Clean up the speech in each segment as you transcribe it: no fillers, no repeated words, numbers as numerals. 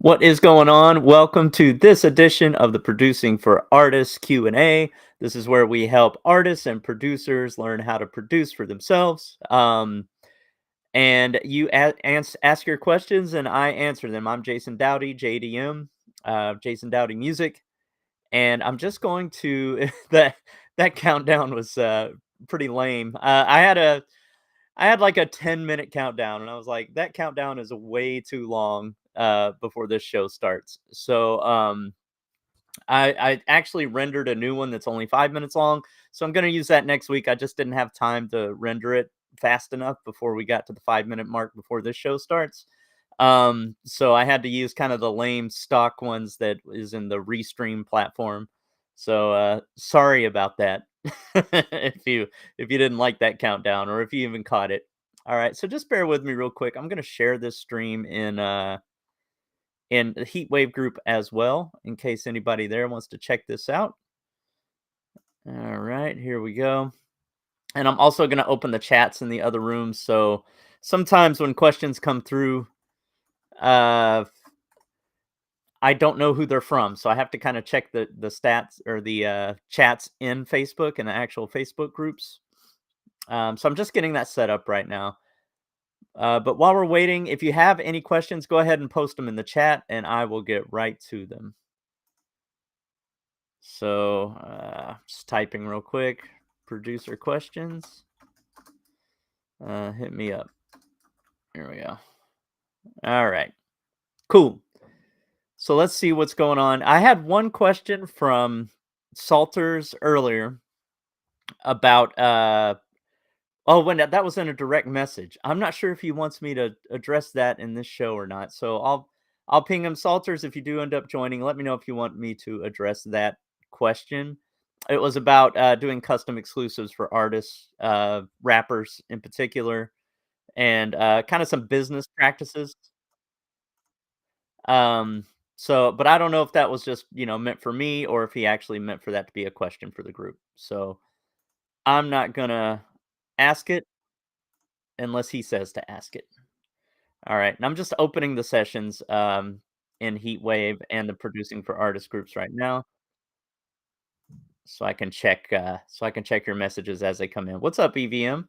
What is going on? Welcome to this edition of the Producing for Artists Q&A. This is where we help artists and producers learn how to produce for themselves. And you ask your questions and I answer them. I'm Jason Dowdy, JDM, Jason Dowdy Music, and I'm just going to that countdown was pretty lame. I had like a 10-minute countdown, and I was like, that countdown is way too long before this show starts. So I actually rendered a new one that's only 5 minutes long. So I'm going to use that next week. I just didn't have time to render it fast enough before we got to the 5 minute mark before this show starts. So I had to use kind of the lame stock ones that is in the Restream platform. So sorry about that. If you didn't like that countdown or if you even caught it. All right, so just bear with me real quick. I'm going to share this stream in the Heatwave group as well in case anybody there wants to check this out. All right, here we go. And I'm also going to open the chats in the other rooms, so sometimes when questions come through, uh I don't know who they're from, so I have to kind of check the stats or the chats in Facebook and the actual Facebook groups. So I'm just getting that set up right now. But while we're waiting, if you have any questions, go ahead and post them in the chat, and I will get right to them. So just typing real quick. Producer questions. Hit me up. Here we go. All right. Cool. So let's see what's going on. I had one question from Salters earlier about oh, when that was in a direct message. I'm not sure if he wants me to address that in this show or not. So I'll ping him. Salters, if you do end up joining, let me know if you want me to address that question. It was about doing custom exclusives for artists, rappers in particular, and kind of some business practices. Um, so, but I don't know if that was just meant for me or if he actually meant for that to be a question for the group. So I'm not gonna ask it unless he says to ask it. All right, and I'm just opening the sessions in Heatwave and the producing for artist groups right now, so I can check your messages as they come in. What's up, EVM?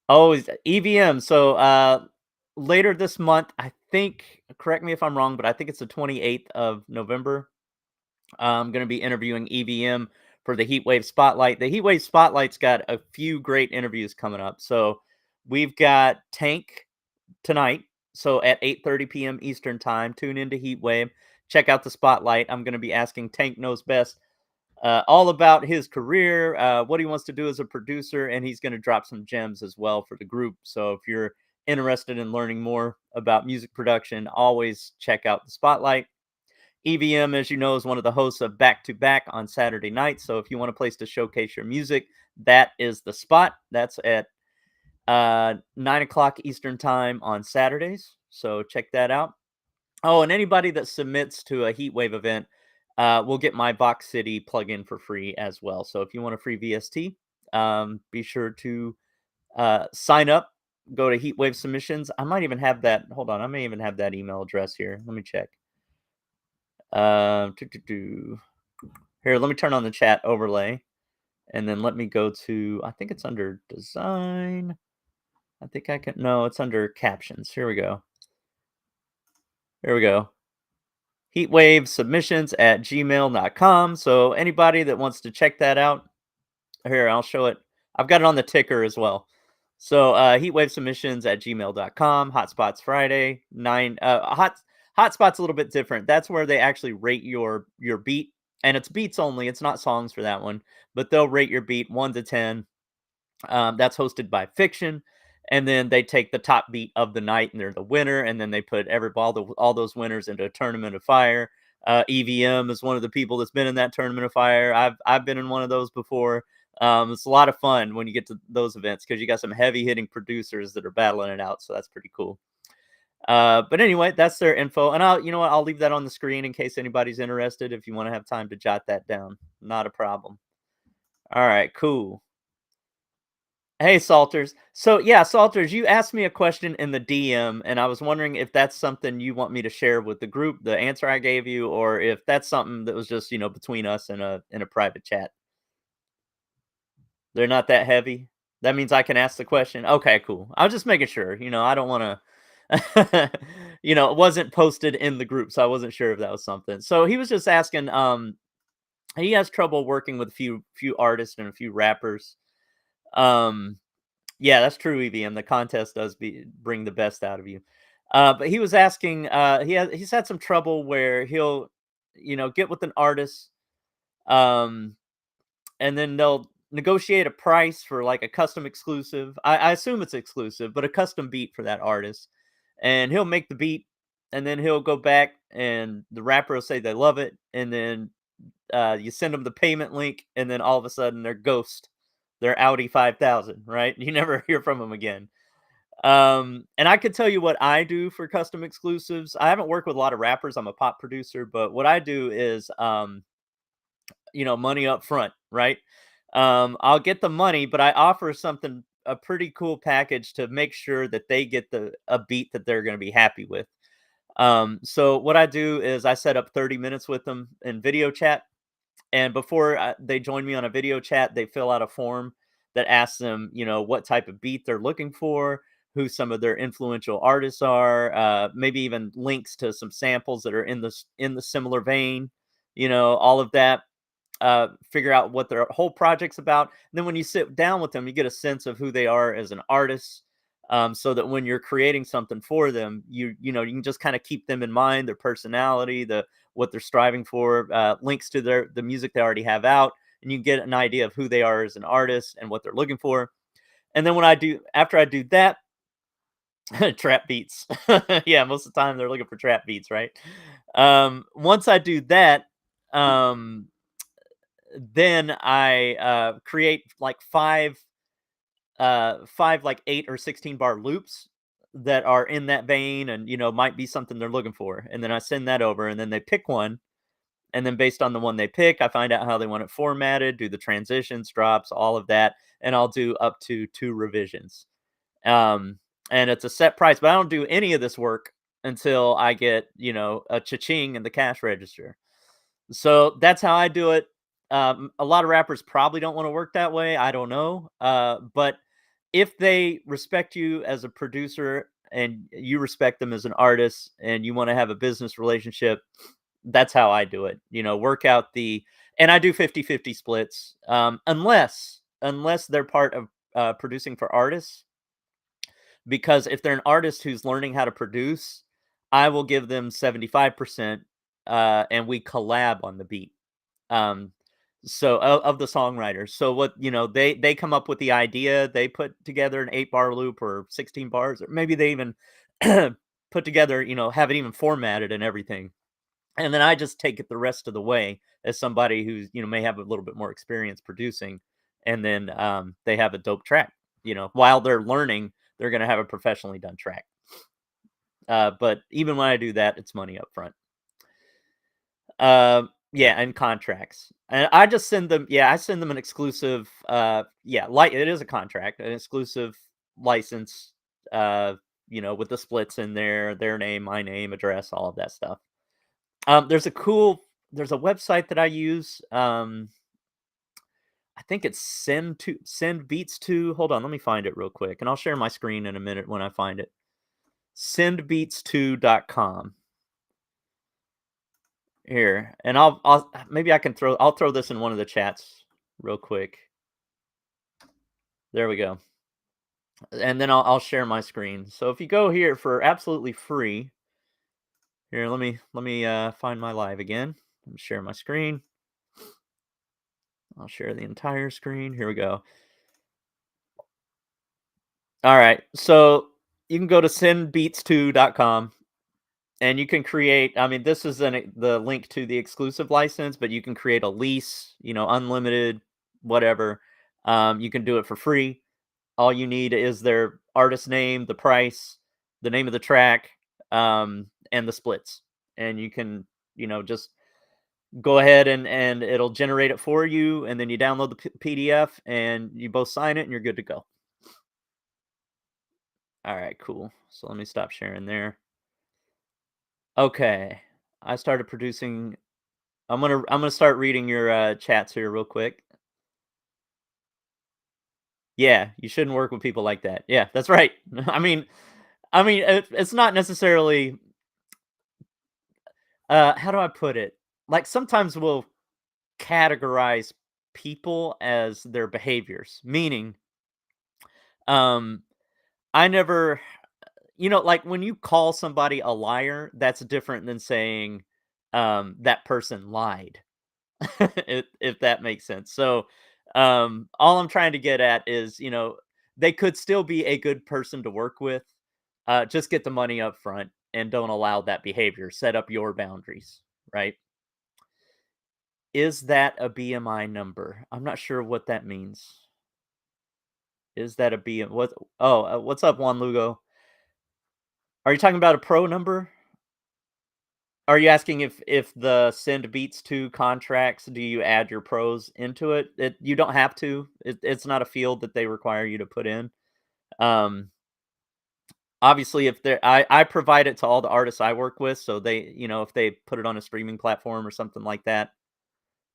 Oh, is EVM. So later this month, I think. Correct me if I'm wrong, but I think it's the 28th of November. I'm going to be interviewing EVM for the Heatwave Spotlight. The Heatwave Spotlight's got a few great interviews coming up. So we've got Tank tonight. So at 8:30 p.m. Eastern time, tune into Heatwave. Check out the Spotlight. I'm going to be asking Tank Knows Best all about his career, what he wants to do as a producer, and he's going to drop some gems as well for the group. So if you're interested in learning more about music production, always check out the Spotlight. EVM, as you know, is one of the hosts of Back to Back on Saturday night. So if you want a place to showcase your music, that is the spot. That's at 9 o'clock Eastern time on Saturdays. So check that out. Oh, and anybody that submits to a Heatwave event will get my Vox City plugin for free as well. So if you want a free VST, be sure to sign up. Go to Heatwave Submissions. I might even have that. Hold on, I may even have that email address here. Let me check. Here, let me turn on the chat overlay, and then let me go to. I think it's under design. I think I can. No, it's under captions. Here we go. Here we go. Heatwave submissions at gmail.com. So anybody that wants to check that out, here, I'll show it. I've got it on the ticker as well. So heatwave submissions at gmail.com. Hotspots Friday, 9 Hotspot's a little bit different. That's where they actually rate your beat. And it's beats only. It's not songs for that one. But they'll rate your beat 1 to 10. That's hosted by Fiction, and then they take the top beat of the night, and they're the winner. And then they put all those winners into a tournament of fire. EVM is one of the people that's been in that tournament of fire. I've been in one of those before. It's a lot of fun when you get to those events because you got some heavy hitting producers that are battling it out. So that's pretty cool. But anyway, that's their info, and I'll leave that on the screen in case anybody's interested. If you want to have time to jot that down, not a problem. All right, cool. Hey, Salters. So, yeah, Salters, you asked me a question in the DM, and I was wondering if that's something you want me to share with the group, the answer I gave you, or if that's something that was just, between us in a private chat. They're not that heavy? That means I can ask the question? Okay, cool. I was just making sure, I don't wanna it wasn't posted in the group, so I wasn't sure if that was something. So he was just asking, he has trouble working with a few artists and a few rappers. Um, yeah, that's true, EVM. The contest does bring the best out of you. But he was asking, he's had some trouble where he'll, get with an artist, um, and then they'll negotiate a price for like a custom exclusive. I assume it's exclusive, but a custom beat for that artist. And he'll make the beat, and then he'll go back, and the rapper will say they love it, and then you send them the payment link, and then all of a sudden they're ghost. They're Audi 5000, right? You never hear from them again. And I could tell you what I do for custom exclusives. I haven't worked with a lot of rappers. I'm a pop producer, but what I do is money up front, right? I'll get the money, but I offer something a pretty cool package to make sure that they get a beat that they're going to be happy with. So what I do is I set up 30 minutes with them in video chat, and before they join me on a video chat, they fill out a form that asks them, what type of beat they're looking for, who some of their influential artists are, maybe even links to some samples that are in the similar vein, all of that. Figure out what their whole project's about. And then when you sit down with them, you get a sense of who they are as an artist. So that when you're creating something for them, you can just kind of keep them in mind, their personality, what they're striving for, links to the music they already have out, and you get an idea of who they are as an artist and what they're looking for. And then after I do that, trap beats. Yeah, most of the time they're looking for trap beats, right? Once I do that, um, then I create like five like 8 or 16 bar loops that are in that vein, and might be something they're looking for, and then I send that over, and then they pick one, and then based on the one they pick, I find out how they want it formatted, do the transitions, drops, all of that, and I'll do up to 2 revisions. um and it's a set price, but I don't do any of this work until I get a cha-ching in the cash register. So that's how I do it. A lot of rappers probably don't want to work that way. I don't know. But if they respect you as a producer and you respect them as an artist and you want to have a business relationship, that's how I do it. Work out and I do 50-50 splits. Unless they're part of producing for artists, because if they're an artist who's learning how to produce, I will give them 75%, and we collab on the beat. Um, so of the songwriters. So what, they come up with the idea, they put together an 8 bar loop or 16 bars, or maybe they even put together, have it even formatted and everything. And then I just take it the rest of the way as somebody who's, may have a little bit more experience producing. And then they have a dope track. While they're learning, they're going to have a professionally done track. But even when I do that, it's money up front. Yeah, and contracts. And I just send them, yeah, I send them an exclusive, yeah, like it is a contract, an exclusive license, with the splits in there, their name, my name, address, all of that stuff. There's a website that I use. I think it's send beats to. Hold on, let me find it real quick, and I'll share my screen in a minute when I find it. Sendbeats2.com. Here, and I'll maybe I'll throw this in one of the chats real quick. There we go. And then I'll share my screen. So if you go here for absolutely free, here, let me find my live again. Let me share my screen. I'll share the entire screen. Here we go. All right. So you can go to sendbeats2.com, and you can create, I mean, this is the link to the exclusive license, but you can create a lease, unlimited, whatever. You can do it for free. All you need is their artist name, the price, the name of the track, and the splits. And you can, just go ahead and it'll generate it for you. And then you download the PDF and you both sign it and you're good to go. All right, cool. So let me stop sharing there. Okay. I started producing. I'm gonna start reading your chats here real quick. Yeah, you shouldn't work with people like that. Yeah, that's right. It's not necessarily. How do I put it? Like sometimes we'll categorize people as their behaviors, meaning, um, I never, like when you call somebody a liar, that's different than saying, that person lied. If that makes sense. So, all I'm trying to get at is, they could still be a good person to work with. Just get the money up front and don't allow that behavior. Set up your boundaries, right? Is that a BMI number? I'm not sure what that means. Is that a BM? What? Oh, what's up, Juan Lugo? Are you talking about a pro number? Are you asking if the send beats 2 contracts, do you add your pros into it? You don't have to. It's not a field that they require you to put in. Um, Obviously, if they're I provide it to all the artists I work with, so if they put it on a streaming platform or something like that,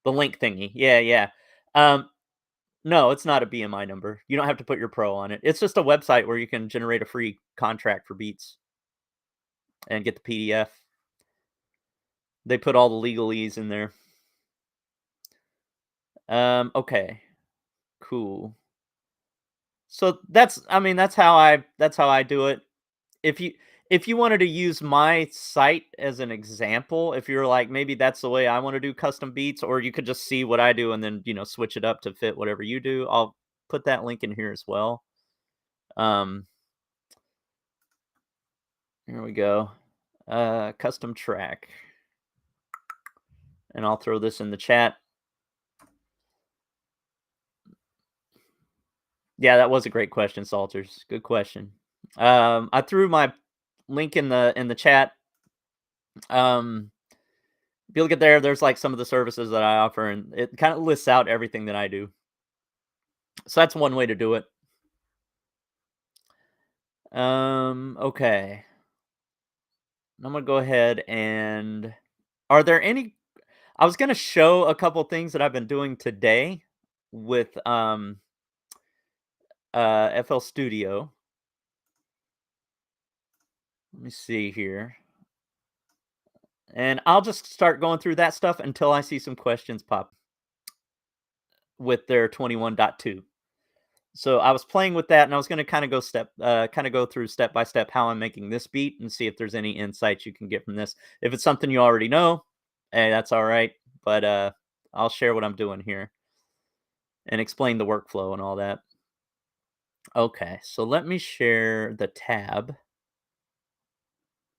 the link thingy. Yeah, yeah. Um, no, it's not a BMI number. You don't have to put your pro on it. It's just a website where you can generate a free contract for beats and get the PDF. They put all the legalese in there. Okay. Cool. So that's how I do it. If you if you wanted to use my site as an example, if you're like, maybe that's the way I want to do custom beats, or you could just see what I do and then, switch it up to fit whatever you do. I'll put that link in here as well. Um, Here we go. Custom track. And I'll throw this in the chat. Yeah, that was a great question, Salters. Good question. I threw my link in the chat. If you look at there's like some of the services that I offer, and it kind of lists out everything that I do. So that's one way to do it. Okay. I'm gonna go ahead and are there any I was gonna show a couple things that I've been doing today with FL Studio. Let me see here. And I'll just start going through that stuff until I see some questions pop with their 21.2. So I was playing with that and I was gonna kinda go through step by step how I'm making this beat and see if there's any insights you can get from this. If it's something you already know, hey, that's all right. But I'll share what I'm doing here and explain the workflow and all that. Okay, so let me share the tab.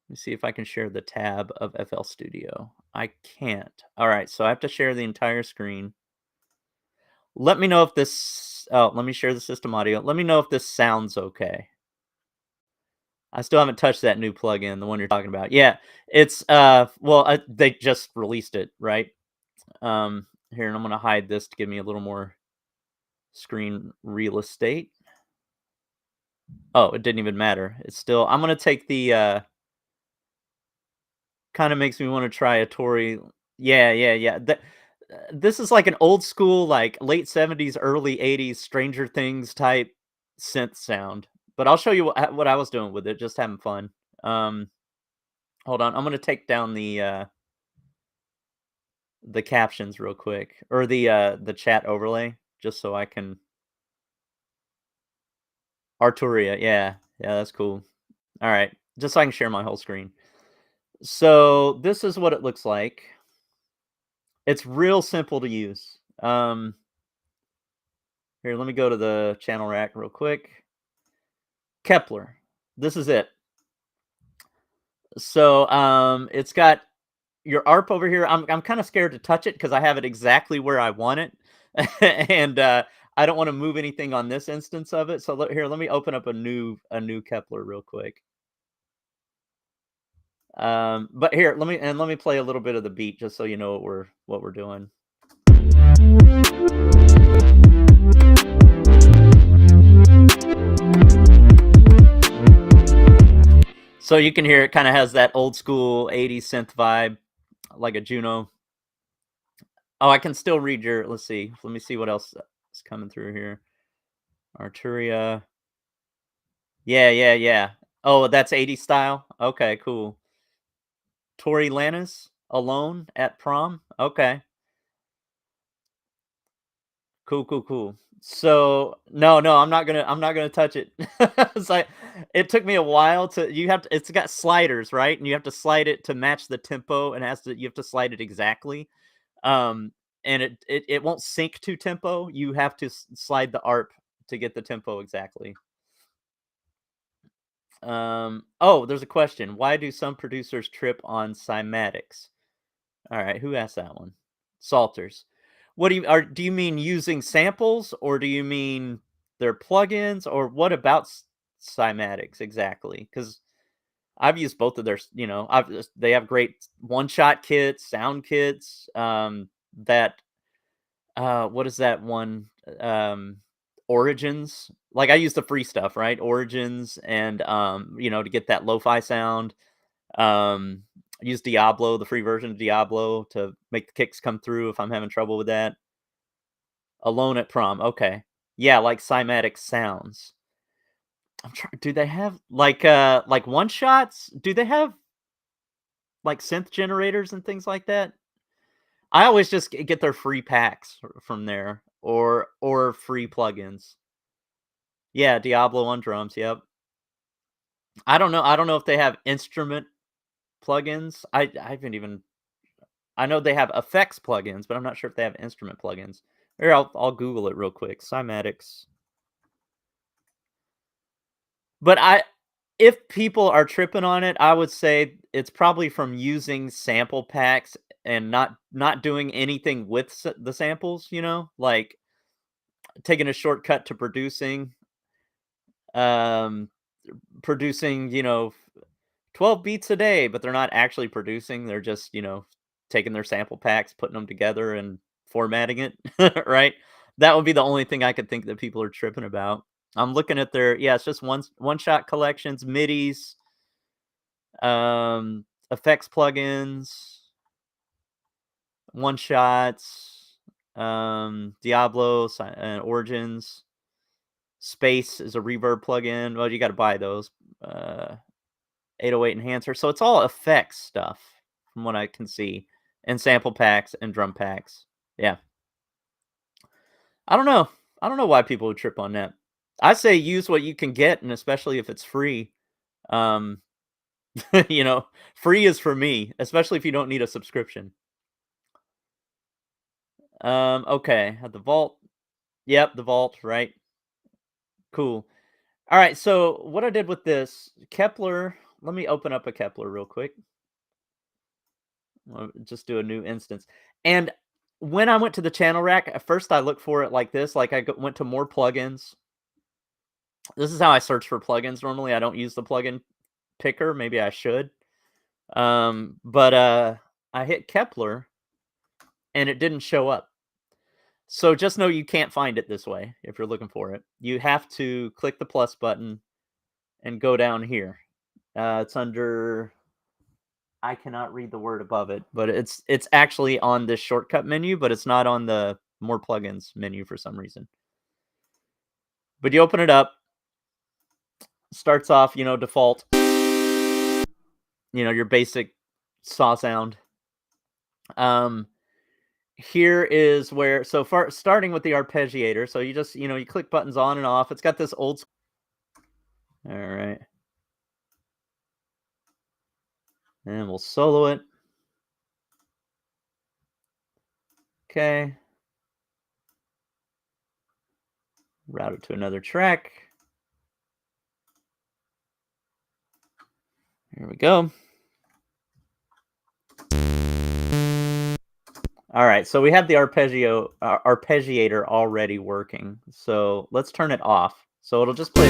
Let me see if I can share the tab of FL Studio. I can't. All right, so I have to share the entire screen. Let me know if this let me share the system audio. Let me know if this sounds okay. I still haven't touched that new plugin, the one you're talking about. Yeah, it's they just released it, right? Here, and I'm gonna hide this to give me a little more screen real estate. Oh, it didn't even matter. It's still. I'm gonna take the. Kind of makes me want to try a Tory. Yeah, yeah, yeah. This is like an old school, like late '70s, early '80s Stranger Things type synth sound. But I'll show you what I was doing with it, just having fun. Um, Hold on, I'm gonna take down the captions real quick, or the chat overlay, just so I can Arturia, yeah. Yeah, that's cool. Alright, just so I can share my whole screen. So, this is what it looks like. It's real simple to use. Here, let me go to the channel rack real quick. Kepler. This is it. So, it's got your ARP over here. I'm kinda scared to touch it because I have it exactly where I want it. And, I don't wanna move anything on this instance of it. So, let me open up a new Kepler real quick. But here, let me play a little bit of the beat just so you know what we're doing. So you can hear it kind of has that old school 80s synth vibe, like a Juno. Oh, I can still read your. Let's see. Let me see what else is coming through here. Arturia. Yeah, yeah, yeah. Oh, that's 80s style. Okay, cool. Tori Lannis, Alone at Prom. Okay, cool, cool, cool. So no, no, I'm not gonna touch it. It's like it took me a while to. You have to. It's got sliders, right? And you have to slide it to match the tempo, and has to. You have to slide it exactly. Um, and it won't sync to tempo. You have to slide the ARP to get the tempo exactly. Oh, there's a question. Why do some producers trip on cymatics? All right, who asked that one? Salters. What do you mean using samples or do you mean their plugins or what about cymatics exactly? Cuz I've used both of their, they have great one-shot kits, sound kits, that what is that one? Origins. Like I use the free stuff, right? Origins and to get that lo-fi sound. I use Diablo, the free version of Diablo to make the kicks come through if I'm having trouble with that. Alone at Prom. Okay. Yeah, like cymatic sounds. I'm trying do they have like one shots? Do they have like synth generators and things like that? I always just get their free packs from there or free plugins. Yeah, Diablo on drums, yep. I don't know if they have instrument plugins. I haven't even I know they have effects plugins, but I'm not sure if they have instrument plugins. Here, I'll Google it real quick. Cymatics. But if people are tripping on it, I would say it's probably from using sample packs and not doing anything with the samples. Like taking a shortcut to um, producing 12 beats a day, but they're not actually producing. They're just, taking their sample packs, putting them together and formatting it, right? That would be the only thing I could think that people are tripping about. I'm looking at their yeah, it's just one shot collections, MIDIs, effects plugins, one shots, Diablo, Origins, Space is a reverb plugin. Well, you got to buy those. 808 enhancer. So it's all effects stuff from what I can see, and sample packs and drum packs. Yeah. I don't know. I don't know why people would trip on that. I say use what you can get, and especially if it's free. Um, free is for me, especially if you don't need a subscription. Okay, at the vault. Yep, the vault, right? Cool. All right, so what I did with this Kepler, let me open up a Kepler real quick. Just do a new instance. And when I went to the channel rack, at first I looked for it like this, like went to more plugins. This is how I search for plugins normally. I don't use the plugin picker. Maybe I should. But I hit Kepler and it didn't show up. So just know you can't find it this way if you're looking for it. You have to click the plus button and go down here. It's under I cannot read the word above it, but it's actually on this shortcut menu, but it's not on the more plugins menu for some reason. But you open it up, starts off, default, your basic saw sound. Here is where so far starting with the arpeggiator. So you just, you click buttons on and off. It's got this old all right. And we'll solo it. Okay. Route it to another track. Here we go. All right, so we have the arpeggiator already working. So let's turn it off. So it'll just play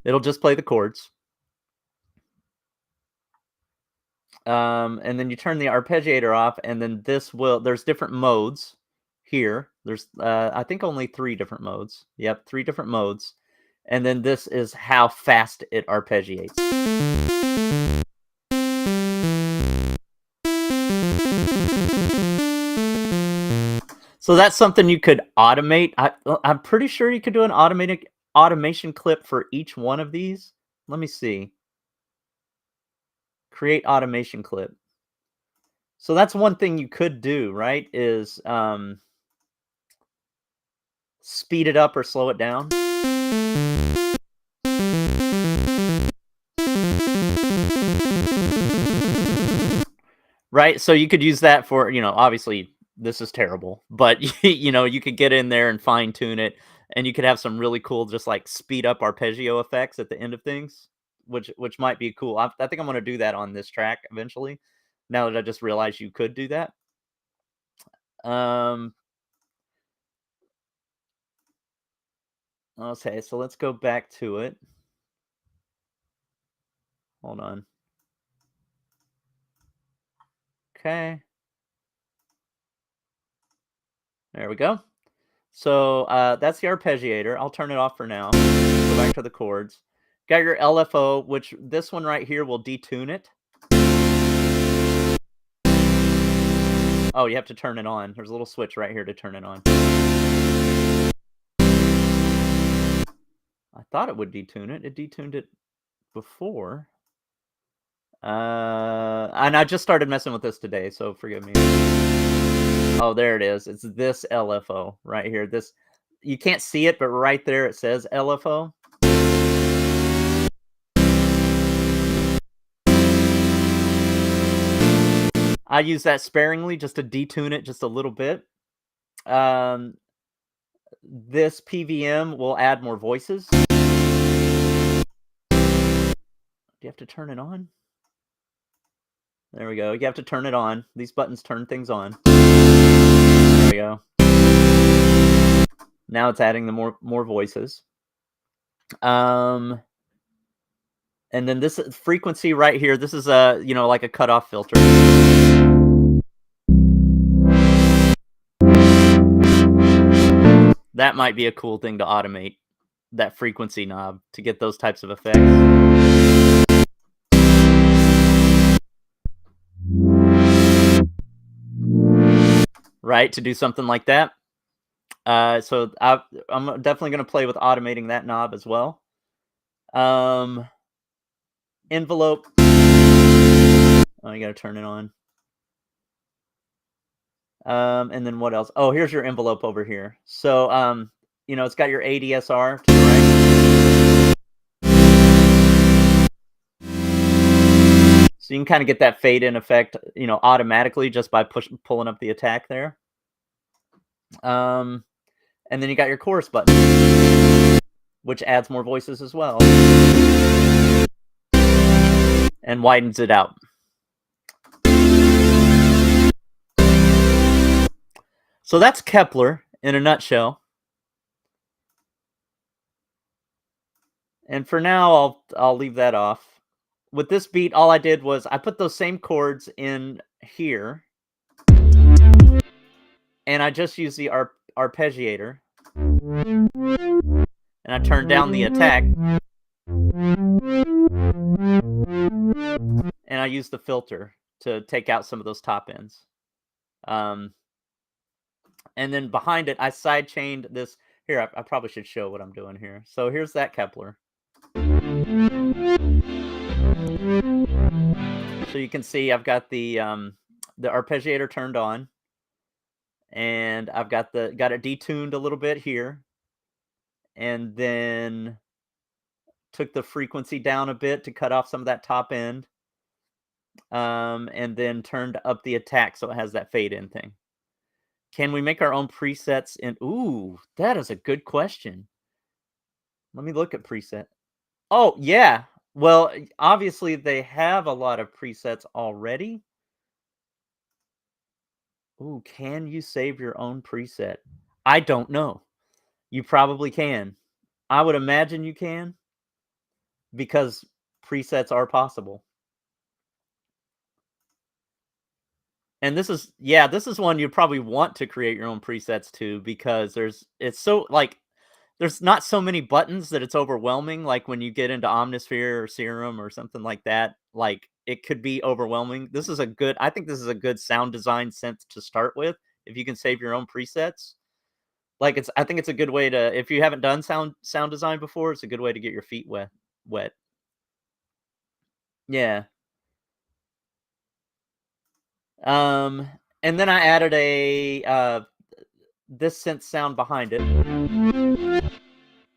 the chords. And then you turn the arpeggiator off, and then there's different modes here. There's I think only 3 different modes. Yep, 3 different modes. And then this is how fast it arpeggiates. So that's something you could automate. I'm pretty sure you could do an automated automation clip for each one of these. Let me see. Create automation clip. So that's one thing you could do, right? Is speed it up or slow it down. Right? So you could use that for, obviously this is terrible, but you could get in there and fine tune it, and you could have some really cool just like speed up arpeggio effects at the end of things, which might be cool. I think I'm going to do that on this track eventually. Now that I just realized you could do that. Um okay, so let's go back to it. Hold on. Okay. There we go. So that's the arpeggiator. I'll turn it off for now. Go back to the chords. Got your LFO, which this one right here will detune it. Oh, you have to turn it on. There's a little switch right here to turn it on. I thought it would detune it. It detuned it before. And I just started messing with this today, so forgive me. Oh, there it is. It's this LFO right here. This, you can't see it, but right there it says LFO. I use that sparingly just to detune it just a little bit. Um, this PVM will add more voices. Do you have to turn it on? There we go. You have to turn it on. These buttons turn things on. There we go. Now it's adding the more voices. And then this frequency right here, this is like a cutoff filter. That might be a cool thing to automate, that frequency knob, to get those types of effects. Right, to do something like that. So I'm definitely going to play with automating that knob as well. Envelope. Oh, you got to turn it on. And then what else? Oh, here's your envelope over here. So, it's got your ADSR to the right. So you can kind of get that fade in effect, automatically just by pulling up the attack there. And then you got your chorus button, which adds more voices as well and widens it out. So that's Kepler in a nutshell. And for now, I'll leave that off. With this beat, all I did was I put those same chords in here, and I just used the arpeggiator, and I turned down the attack, and I used the filter to take out some of those top ends. And then behind it, I sidechained this. Here, I probably should show what I'm doing here. So here's that Kepler. So you can see I've got the arpeggiator turned on, and I've got it detuned a little bit here, and then took the frequency down a bit to cut off some of that top end, and then turned up the attack so it has that fade in thing. Can we make our own presets in? Ooh, that is a good question. Let me look at preset. Oh, yeah. Well, obviously they have a lot of presets already. Ooh, can you save your own preset? I don't know. You probably can. I would imagine you can, because presets are possible. And this is one you probably want to create your own presets to, because it's so like there's not so many buttons that it's overwhelming, like, when you get into Omnisphere or Serum or something like that, like, it could be overwhelming. I think this is a good sound design sense to start with, if you can save your own presets. Like, I think it's a good way to if you haven't done sound design before, it's a good way to get your feet wet. Yeah. Um, and then I added this synth sound behind it,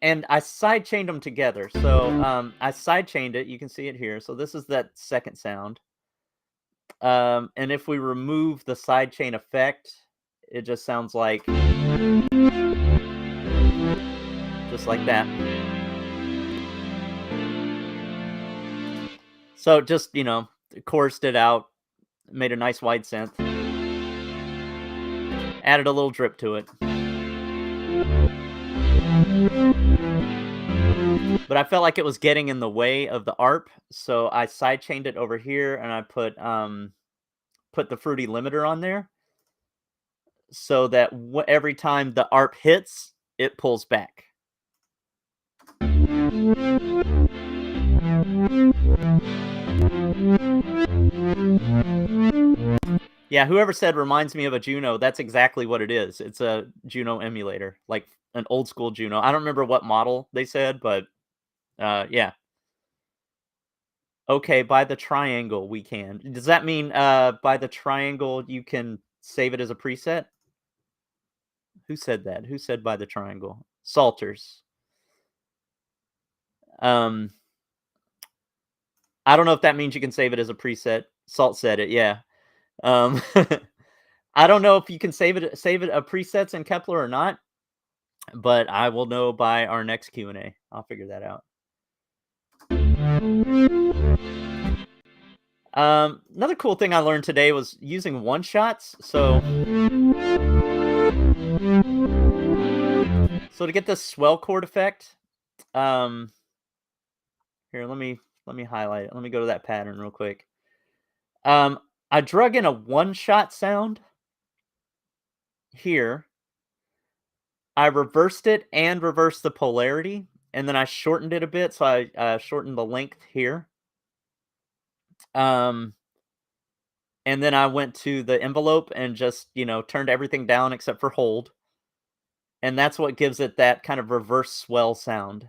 and I side chained them together. So, I side chained it, you can see it here. So this is that second sound. And if we remove the side chain effect, it just sounds like just like that. So just, chorused it out, made a nice wide synth, added a little drip to it. But I felt like it was getting in the way of the ARP, so I side chained it over here and I put the fruity limiter on there so that every time the ARP hits, it pulls back. Yeah, whoever said reminds me of a Juno, that's exactly what it is. It's a Juno emulator, like an old school Juno. I don't remember what model they said, but yeah. Okay, by the triangle we can. Does that mean by the triangle you can save it as a preset? Who said that? Who said by the triangle? Salters. Um, I don't know if that means you can save it as a preset. Salt said it, yeah. Um, I don't know if you can save it a presets in Kepler or not, but I will know by our next Q&A. I'll figure that out. Another cool thing I learned today was using one shots. So to get this swell chord effect, um, here let me highlight it. Let me go to that pattern real quick. Um, I drug in a one shot sound here. I reversed it and reversed the polarity, and then I shortened it a bit. So I shortened the length here. Um, and then I went to the envelope and just turned everything down except for hold, and that's what gives it that kind of reverse swell sound.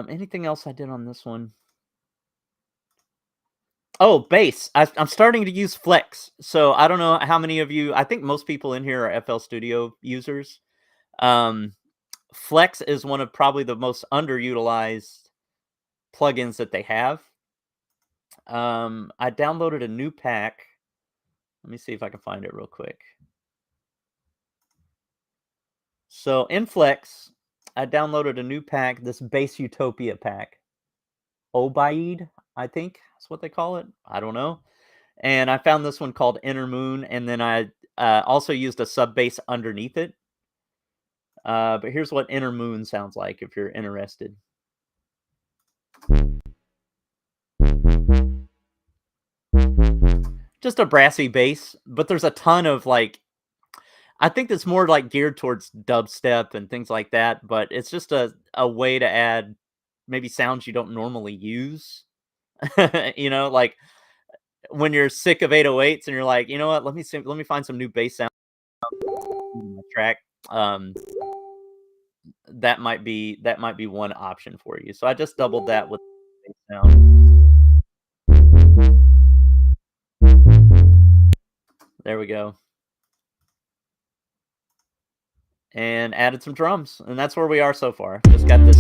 Anything else I did on this one? Oh, bass. I'm starting to use Flex. So I don't know how many of you. I think most people in here are FL Studio users. Um, Flex is one of probably the most underutilized plugins that they have. I downloaded a new pack. Let me see if I can find it real quick. So in Flex, I downloaded a new pack, this Bass Utopia pack. Obaid, I think that's what they call it. I don't know. And I found this one called Inner Moon, and then I also used a sub bass underneath it. But here's what Inner Moon sounds like if you're interested. Just a brassy bass, but there's a ton of I think it's more like geared towards dubstep and things like that, but it's just a way to add maybe sounds you don't normally use. Like when you're sick of 808s and you're like, you know what, let me find some new bass sound in the track. Um, that might be one option for you. So I just doubled that with bass sound. There we go. And added some drums, and that's where we are so far. Just got this.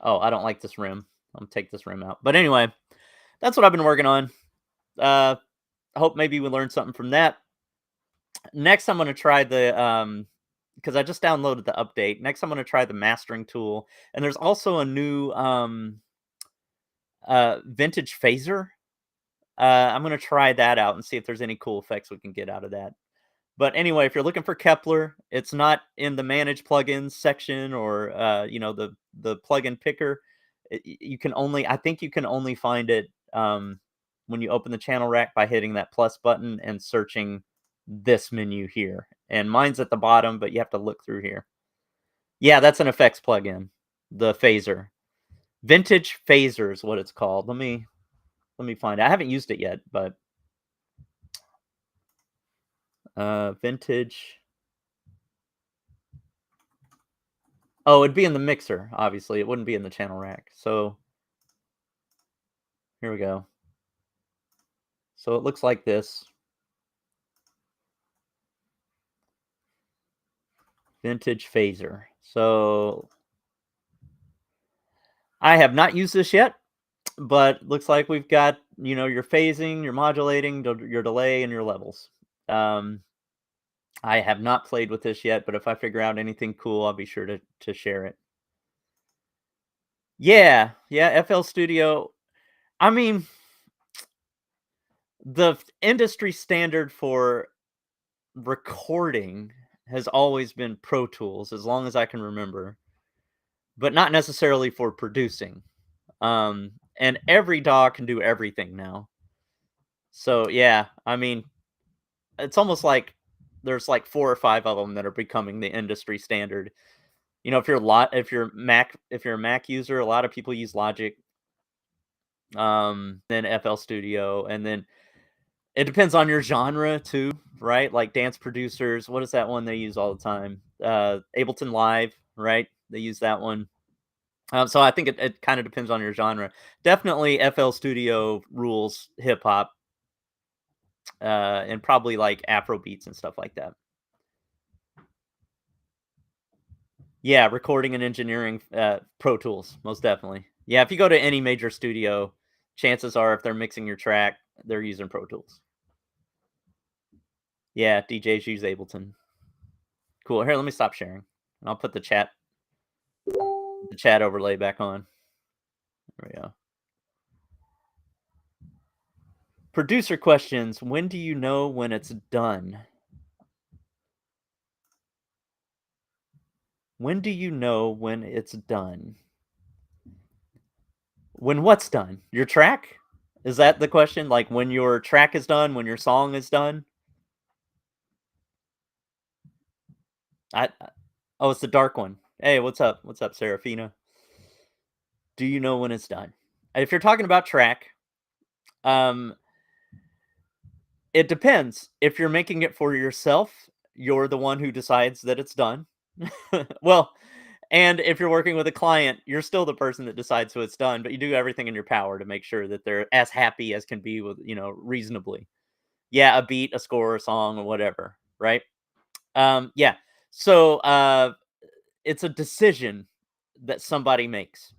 Oh, I don't like this rim. I'm gonna take this rim out. But anyway, that's what I've been working on. I hope maybe we learned something from that. Next, I'm gonna try the because I just downloaded the update. Next, I'm gonna try the mastering tool, and there's also a new vintage phaser. I'm gonna try that out and see if there's any cool effects we can get out of that. But anyway, if you're looking for Kepler, it's not in the manage plugins section or the plugin picker. You can only I think you can only find it when you open the channel rack by hitting that plus button and searching this menu here. And mine's at the bottom, but you have to look through here. Yeah, that's an effects plugin, the phaser. Vintage phaser is what it's called. Let me find it. I haven't used it yet, but vintage. Oh, it'd be in the mixer, obviously. It wouldn't be in the channel rack. So here we go. So it looks like this. Vintage phaser. So I have not used this yet, but looks like we've got, your phasing, your modulating, your delay, and your levels. Um, I have not played with this yet, but if I figure out anything cool, I'll be sure to share it. Yeah, yeah, FL Studio. I mean, the industry standard for recording has always been Pro Tools, as long as I can remember, but not necessarily for producing. And every DAW can do everything now. So yeah, I mean, it's almost like there's like 4 or 5 of them that are becoming the industry standard. If you're a Mac user, a lot of people use Logic, then FL Studio, and then it depends on your genre too, right? Like dance producers, what is that one they use all the time? Ableton Live, right? They use that one. So I think it kind of depends on your genre. Definitely FL Studio rules hip hop, and probably like Afro beats and stuff like that. Yeah, recording and engineering, Pro Tools, most definitely. Yeah, if you go to any major studio, chances are if they're mixing your track, they're using Pro Tools. Yeah, DJs use Ableton. Cool. Here, let me stop sharing, and I'll put the chat overlay back on. There we go. Producer questions. When do you know when it's done? When do you know when it's done? When what's done? Your track? Is that the question? Like when your track is done, when your song is done? Oh, it's the dark one. Hey, what's up? What's up, Serafina? Do you know when it's done? If you're talking about track, um, it depends. If you're making it for yourself, you're the one who decides that it's done. Well, and if you're working with a client, you're still the person that decides so it's done, but you do everything in your power to make sure that they're as happy as can be with, reasonably. Yeah, a beat, a score, a song, or whatever, right? Yeah. So it's a decision that somebody makes.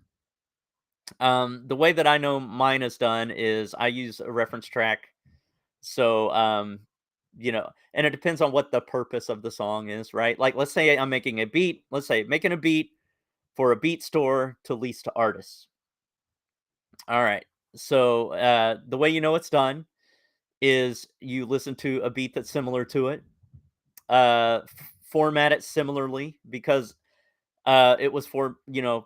The way that I know mine is done is I use a reference track. So, and it depends on what the purpose of the song is, right? Like, let's say I'm making a beat. Let's say making a beat for a beat store to lease to artists. All right. So, the way you know it's done is you listen to a beat that's similar to it, format it similarly because it was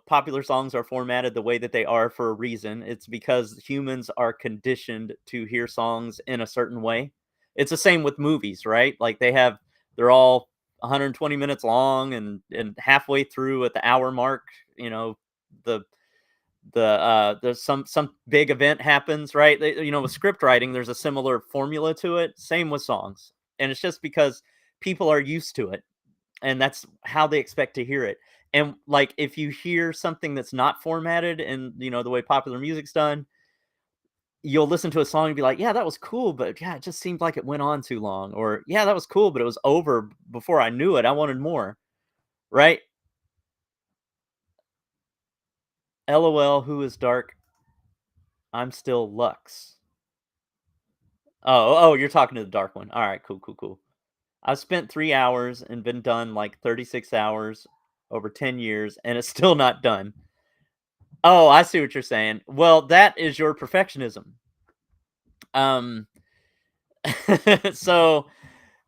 popular songs are formatted the way that they are for a reason. It's because humans are conditioned to hear songs in a certain way. It's the same with movies, right? Like they're all 120 minutes long, and halfway through at the hour mark, the there's some big event happens, right? With script writing, there's a similar formula to it. Same with songs, and it's just because people are used to it and that's how they expect to hear it. And like if you hear something that's not formatted and the way popular music's done, you'll listen to a song and be like, "Yeah, that was cool, but yeah, it just seemed like it went on too long." Or, "Yeah, that was cool, but it was over before I knew it. I wanted more." Right? LOL, who is dark? I'm still Lux. Oh, you're talking to the dark one. All right, cool, cool, cool. I've spent 3 hours and been done like 36 hours over 10 years and it's still not done. Oh, I see what you're saying. Well, that is your perfectionism. Um, so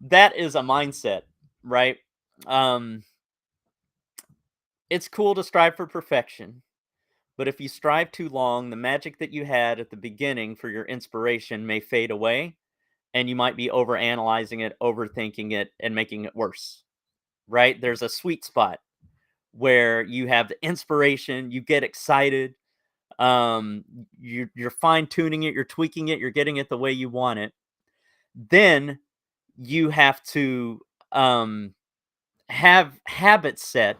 that is a mindset, right? Um, it's cool to strive for perfection, but if you strive too long, the magic that you had at the beginning for your inspiration may fade away, and you might be overanalyzing it, overthinking it, and making it worse, right? There's a sweet spot where you have the inspiration, you get excited, you're fine tuning it, you're tweaking it, you're getting it the way you want it. Then you have to um, have habits set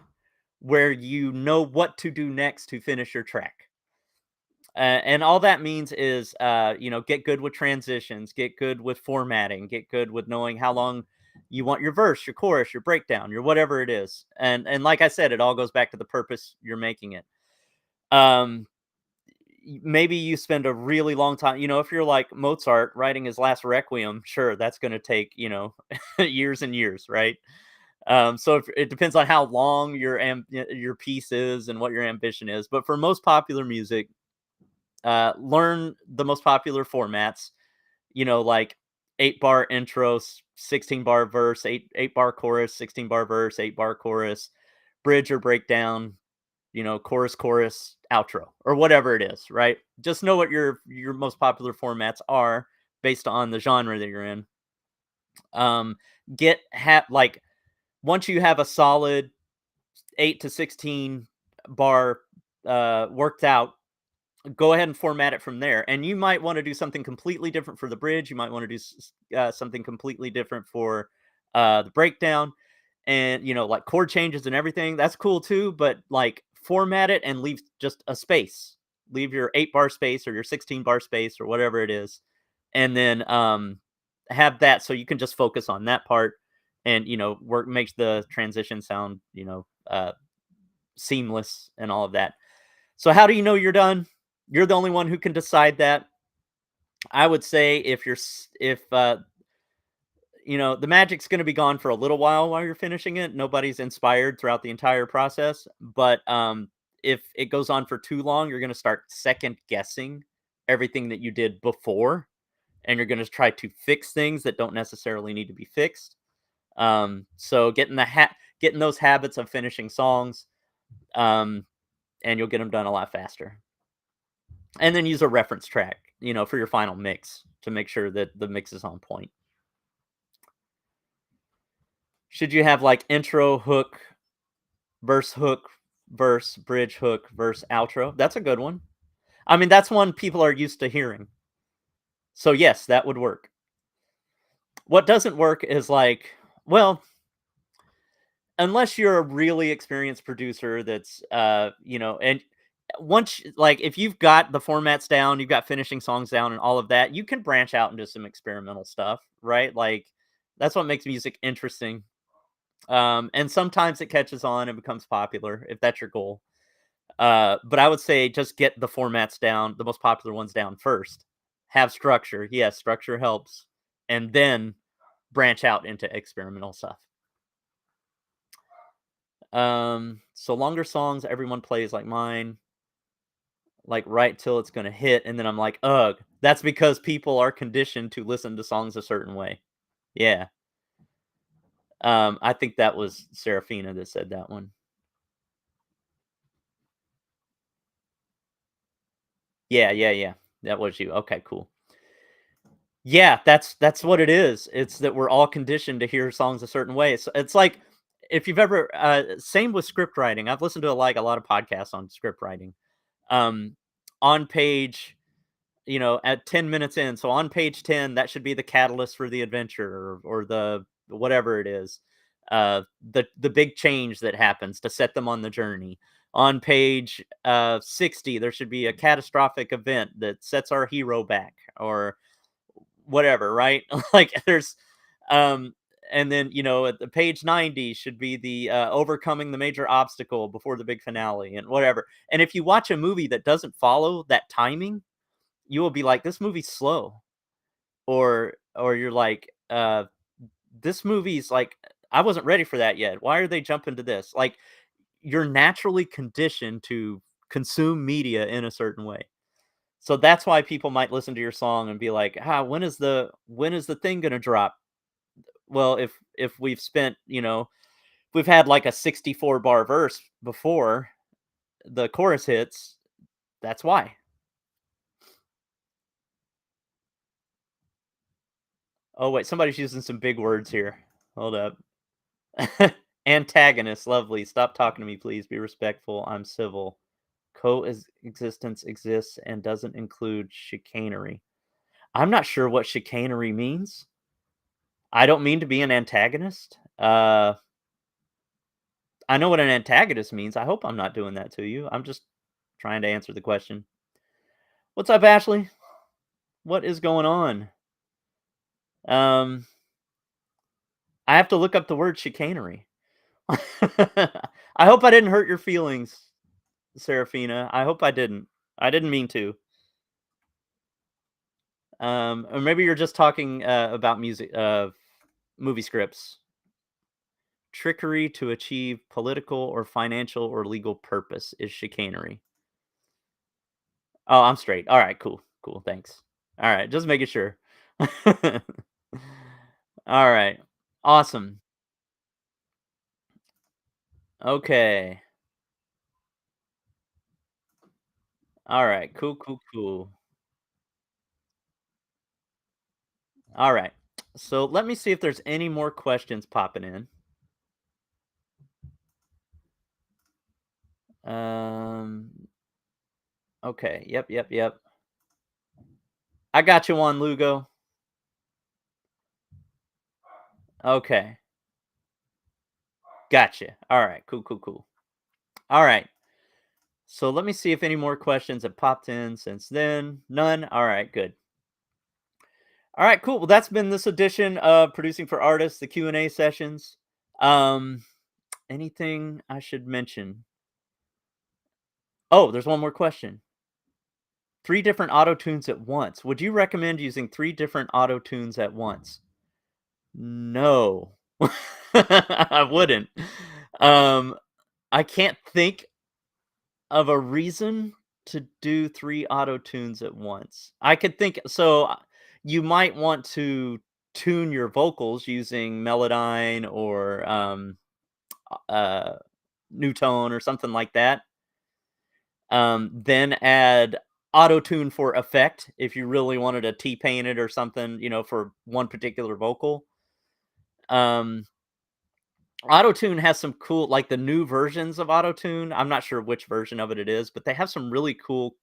where you know what to do next to finish your track. And all that means is, get good with transitions, get good with formatting, get good with knowing how long you want your verse, your chorus, your breakdown, your whatever it is. And like I said, it all goes back to the purpose you're making it. Um, maybe you spend a really long time. If you're like Mozart writing his last requiem, sure, that's going to take years and years, right? So if, it depends on how long your piece is and what your ambition is. But for most popular music, learn the most popular formats, like 8-bar intros, 16-bar verse, 8-bar chorus, 16-bar verse, 8-bar chorus, bridge or breakdown, chorus, outro, or whatever it is, right? Just know what your most popular formats are based on the genre that you're in. Um, like once you have a solid 8 to 16 bar worked out, go ahead and format it from there. And you might want to do something completely different for the bridge. You might want to do something completely different for the breakdown, and like chord changes and everything. That's cool too. But like format it and leave just a space. Leave your 8-bar space or your 16-bar space or whatever it is, and then have that so you can just focus on that part, and work makes the transition sound seamless and all of that. So how do you know you're done? You're the only one who can decide that. I would say if you're s if, the magic's gonna be gone for a little while you're finishing it, nobody's inspired throughout the entire process, but, if it goes on for too long, you're gonna start second guessing everything that you did before, and you're gonna try to fix things that don't necessarily need to be fixed. So getting those habits of finishing songs, um, and you'll get them done a lot faster. And then use a reference track, for your final mix to make sure that the mix is on point. Should you have like intro, hook, verse, bridge, hook, verse, outro? That's a good one. I mean, that's one people are used to hearing. So yes, that would work. What doesn't work is like, well, unless you're a really experienced producer that's and like if you've got the formats down, you've got finishing songs down and all of that, you can branch out into some experimental stuff, right? Like that's what makes music interesting. And sometimes it catches on and becomes popular if that's your goal. But I would say just get the formats down, the most popular ones down first. Have structure. Yes, structure helps. And then branch out into experimental stuff. So longer songs, everyone plays like mine, like right till it's gonna hit, and then I'm like, ugh. That's because people are conditioned to listen to songs a certain way. Yeah. I think that was Serafina that said that one. Yeah, yeah, yeah. That was you. Okay, cool. Yeah, that's what it is. It's that we're all conditioned to hear songs a certain way. It's like if you've ever same with script writing. I've listened to a lot of podcasts on script writing. Um on page at 10 minutes in. So on page 10, that should be the catalyst for the adventure, or the whatever it is. The big change that happens to set them on the journey. On page 60, there should be a catastrophic event that sets our hero back, or whatever, right? Like there's um and then at the page 90 should be the overcoming the major obstacle before the big finale and whatever. And if you watch a movie that doesn't follow that timing, you will be like, "This movie's slow," or you're like, "This movie's like, I wasn't ready for that yet. Why are they jumping to this?" Like, you're naturally conditioned to consume media in a certain way. So that's why people might listen to your song and be like, when is the thing gonna drop?" well, if we've spent, we've had like a 64 bar verse before the chorus hits, that's why. Oh wait, somebody's using some big words here. Hold up. Antagonist, lovely. Stop talking to me, please. Be respectful. I'm civil. Coexistence exists and doesn't include chicanery. I'm not sure what chicanery means. I don't mean to be an antagonist. I know what an antagonist means. I hope I'm not doing that to you. I'm just trying to answer the question. What's up, Ashley? What is going on? Um, I have to look up the word chicanery. I hope I didn't hurt your feelings, Serafina. I hope I didn't. I didn't mean to. Or maybe you're just talking about music, movie scripts. Trickery to achieve political or financial or legal purpose is chicanery. Oh, I'm straight. All right, cool, cool. Thanks. All right, just making sure. All right, awesome. Okay. All right. Cool, cool, cool. All right. So let me see if there's any more questions popping in. Um. Okay. Yep. Yep. Yep. I got you one, Lugo. Okay. Gotcha. All right. Cool. Cool. Cool. All right. So let me see if any more questions have popped in since then. None. All right. Good. All right. Cool. Well, that's been this edition of Producing for Artists, the Q&A sessions. Um. Anything I should mention? Oh, there's one more question. 3 different auto tunes at once. Would you recommend using 3 different auto tunes at once? No. I wouldn't. Um, I can't think of a reason to do 3 auto tunes at once. I could think you might want to tune your vocals using Melodyne or, uh, Newtone or something like that. Then add auto tune for effect if you really wanted to T-paint it or something, for one particular vocal. Um, Auto tune has some cool, like the new versions of auto tune. I'm not sure which version of it is, but they have some really cool,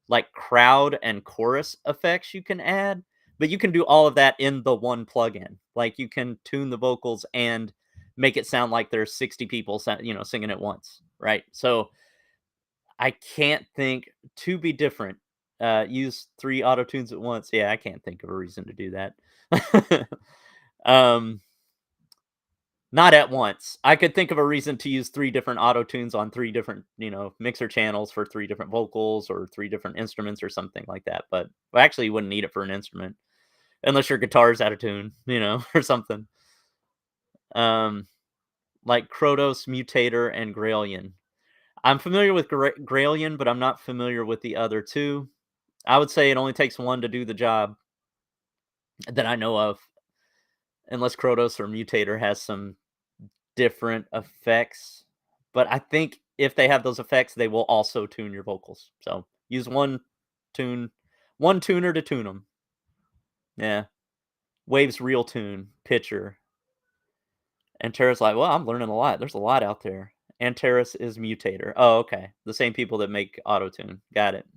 like crowd and chorus effects you can add. But you can do all of that in the one plugin. Like you can tune the vocals and make it sound like there's 60 people, singing at once, right? So I can't think to be different. Use 3 auto tunes at once. Yeah, I can't think of a reason to do that. um, Not at once. I could think of a reason to use 3 different auto tunes on 3 different, mixer channels for 3 different vocals or 3 different instruments or something like that. But well, actually, you wouldn't need it for an instrument unless your guitar's out of tune, or something. Um, like Krotos, Mutator, and Grailian. I'm familiar with Grailian, but I'm not familiar with the other 2. I would say it only takes 1 to do the job that I know of, unless Krotos or Mutator has some different effects. But I think if they have those effects, they will also tune your vocals. So use tune, one tuner to tune them. Yeah. Wave's real tune, pitcher. And Terra's like, well, I'm learning a lot. There's a lot out there. And Terrace is Mutator. Oh, okay. The same people that make Autotune. Got it.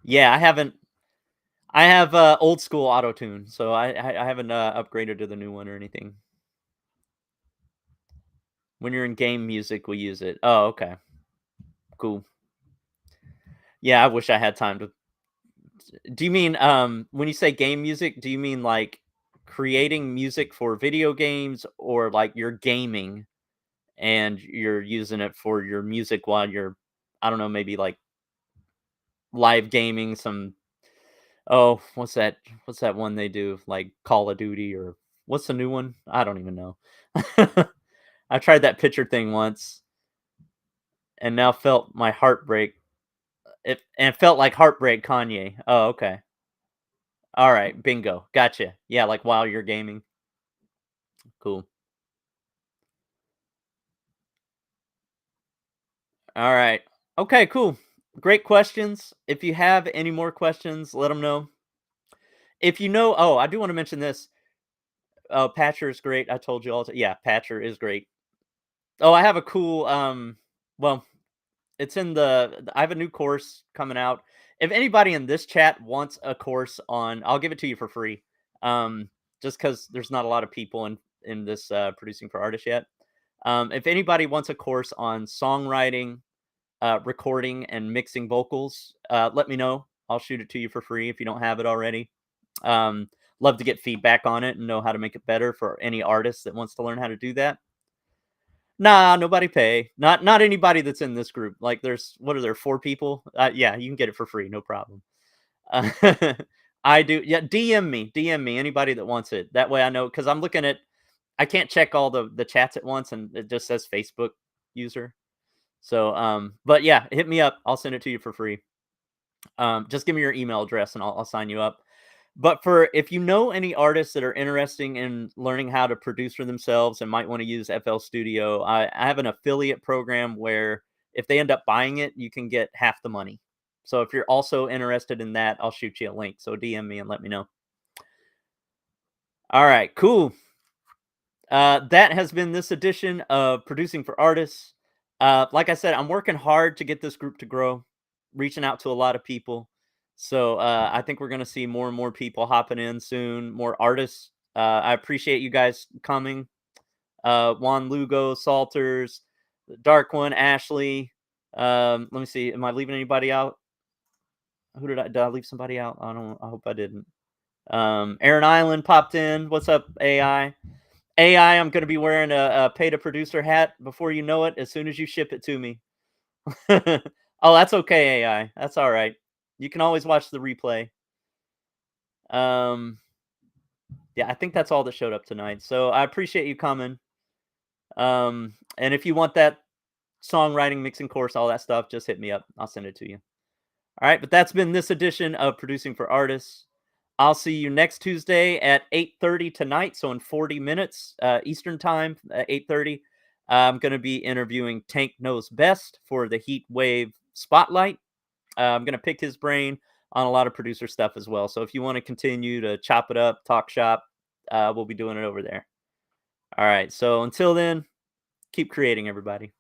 Yeah, I haven't. I have old school Autotune, so I haven't upgraded to the new one or anything. When you're in game music, we use it. Oh, okay. Cool. Yeah, I wish I had time to. Do you mean when you say game music, do you mean like creating music for video games or like you're gaming and you're using it for your music while you're, I don't know, maybe like live gaming some. Oh, what's that one they do, like Call of Duty, or what's the new one? I don't even know. I tried that pitcher thing once and now felt my heartbreak. It felt like Heartbreak Kanye. Oh, okay. Alright, bingo, gotcha. Yeah, like, while you're gaming. Cool. Alright. Okay, cool. Great questions. If you have any more questions, let them know. If you know oh, I do wanna mention this. Oh, Patcher is great. I told you all to yeah, Patcher is great. Oh, I have a cool, well, it's in the I have a new course coming out. If anybody in this chat wants a course on I'll give it to you for free. Just because there's not a lot of people in this, producing for artists yet. If anybody wants a course on songwriting, recording, and mixing vocals, let me know. I'll shoot it to you for free if you don't have it already. Um, Love to get feedback on it and know how to make it better for any artist that wants to learn how to do that. Nah, nobody pay. Not anybody that's in this group. Like, there's what are there 4 people? Yeah, you can get it for free, no problem. Uh, I do. Yeah, DM me anybody that wants it. That way I know because I'm looking at. I can't check all the chats at once, and it just says Facebook user. So, but yeah, hit me up. I'll send it to you for free. Just give me your email address, and I'll sign you up. But for if you know any artists that are interesting in learning how to produce for themselves and might want to use FL Studio, I have an affiliate program where if they end up buying it, you can get half the money. So if you're also interested in that, I'll shoot you a link. So DM me and let me know. All right, cool. That has been this edition of Producing for Artists. Like I said, I'm working hard to get this group to grow, reaching out to a lot of people. So I think we're going to see more and more people hopping in soon, more artists. I appreciate you guys coming. Juan Lugo, Salters, the Dark One, Ashley. Let me see. Am I leaving anybody out? Did I leave somebody out? I don't. I hope I didn't. Aaron Island popped in. What's up, AI? AI, I'm gonna be wearing a pay to producer hat before you know it, as soon as you ship it to me. Oh, that's okay, AI. That's all right. You can always watch the replay. Um, yeah, I think that's all that showed up tonight. So I appreciate you coming. And if you want that songwriting, mixing course, all that stuff, just hit me up. I'll send it to you. All right, but that's been this edition of Producing for Artists. I'll see you next Tuesday at 8:30 tonight, so in 40 minutes Eastern time, 8:30. I'm going to be interviewing Tank Knows Best for the Heat Wave Spotlight. I'm going to pick his brain on a lot of producer stuff as well. So if you want to continue to chop it up, talk shop, we'll be doing it over there. All right. So until then, keep creating, everybody.